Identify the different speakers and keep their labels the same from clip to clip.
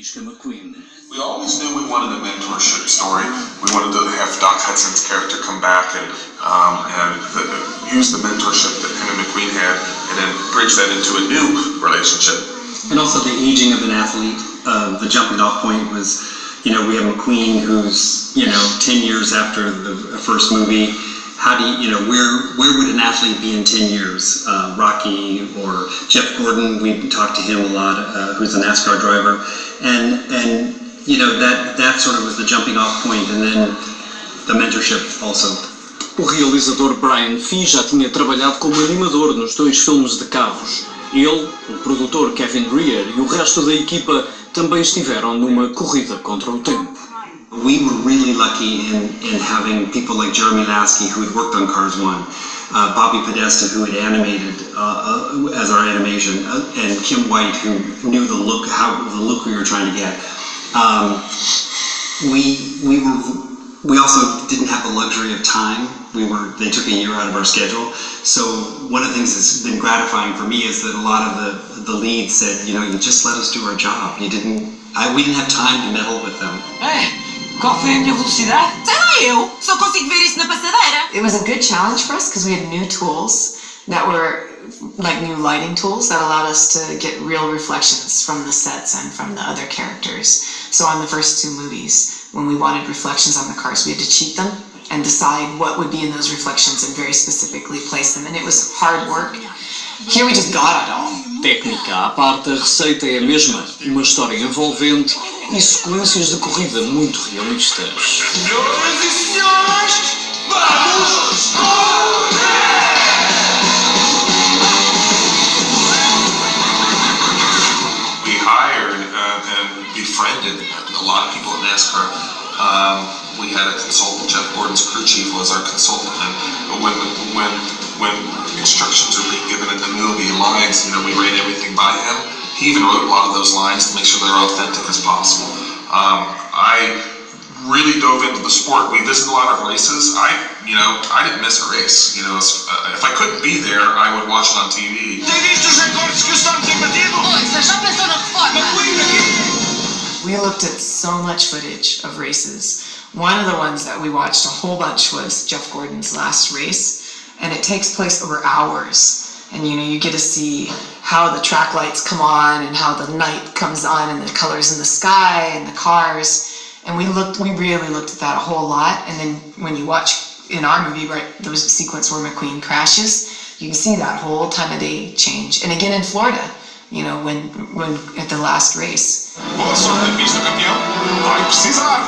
Speaker 1: Faísca McQueen.
Speaker 2: We always knew we wanted a mentorship story. We wanted to have Doc Hudson's character come back and use the mentorship that him and McQueen had, and then bridge that into a new relationship.
Speaker 3: And also the aging of an athlete. The jumping off point was, we have McQueen who's, 10 years after the first movie. How do you, where would an athlete be in 10 years? Rocky or Jeff Gordon, we talked to him a lot, who's a NASCAR driver. And that sort of was the jumping off point, and then the mentorship also.
Speaker 1: O realizador Brian Fee já tinha trabalhado como animador nos 2 filmes de carros. Ele, o produtor Kevin Greer e o resto da equipa também estiveram numa corrida contra o tempo.
Speaker 3: We were really lucky in having people like Jeremy Lasky, who had worked on Cars 1, Bobby Podesta, who had animated as our animation, and Kim White, who knew the look we were trying to get. We also didn't have the luxury of time. They took a year out of our schedule. So one of the things that's been gratifying for me is that a lot of the leads said, you just let us do our job. We didn't have time to meddle with them.
Speaker 4: Qual foi a minha velocidade?
Speaker 5: Sei lá eu, só consigo ver isso na passadeira.
Speaker 6: It was a good challenge for us because we had new tools that were like new lighting tools that allowed us to get real reflections from the sets and from the other characters. So on the first 2 movies, when we wanted reflections on the cars, we had to cheat them and decide what would be in those reflections and very specifically place them. And it was hard work. Here we just got it all.
Speaker 1: Técnica à parte, a receita é a mesma. Uma história envolvente e sequências de corrida muito realistas.
Speaker 2: Senhoras e senhores, vamos correr! We hired and befriended a lot of people at NASCAR. We had a consultant, Jeff Gordon's crew chief was our consultant, and when instructions are being given in the movie, lines, we ran everything by him. He even wrote a lot of those lines to make sure they're authentic as possible. I really dove into the sport. We visited a lot of races. I didn't miss a race. If I couldn't be there, I would watch it on TV.
Speaker 6: We looked at so much footage of races. One of the ones that we watched a whole bunch was Jeff Gordon's last race, and it takes place over hours. And you get to see how the track lights come on and how the night comes on and the colors in the sky and the cars. And we really looked at that a whole lot. And then when you watch in our movie, right, the sequence where McQueen crashes, you can see that whole time of day change. And again in Florida, when at the last race.
Speaker 2: Boa sorte, pista campeão. Vai precisar.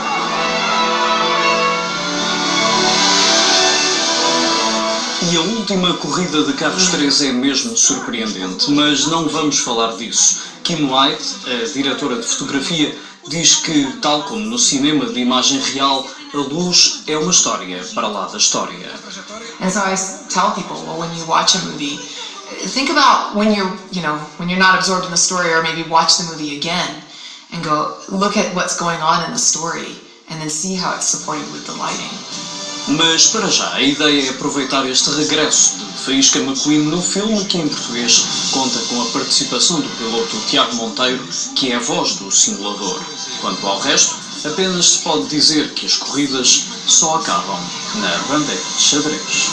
Speaker 1: E a última corrida de Carros 3 é mesmo surpreendente, mas não vamos falar disso. Kim White, a diretora de fotografia, diz que, tal como no cinema de imagem real, a luz é uma história para lá da história.
Speaker 6: And so I tell people, well, when you watch a movie, think about when you're not absorbed in the story, or maybe watch the movie again and look at what's going on in the story and then see how it's supported with the lighting.
Speaker 1: Mas para já, a ideia é aproveitar este regresso de Faísca McQueen no filme, que em português conta com a participação do piloto Tiago Monteiro, que é a voz do simulador. Quanto ao resto, apenas se pode dizer que as corridas só acabam na bandeira de xadrez.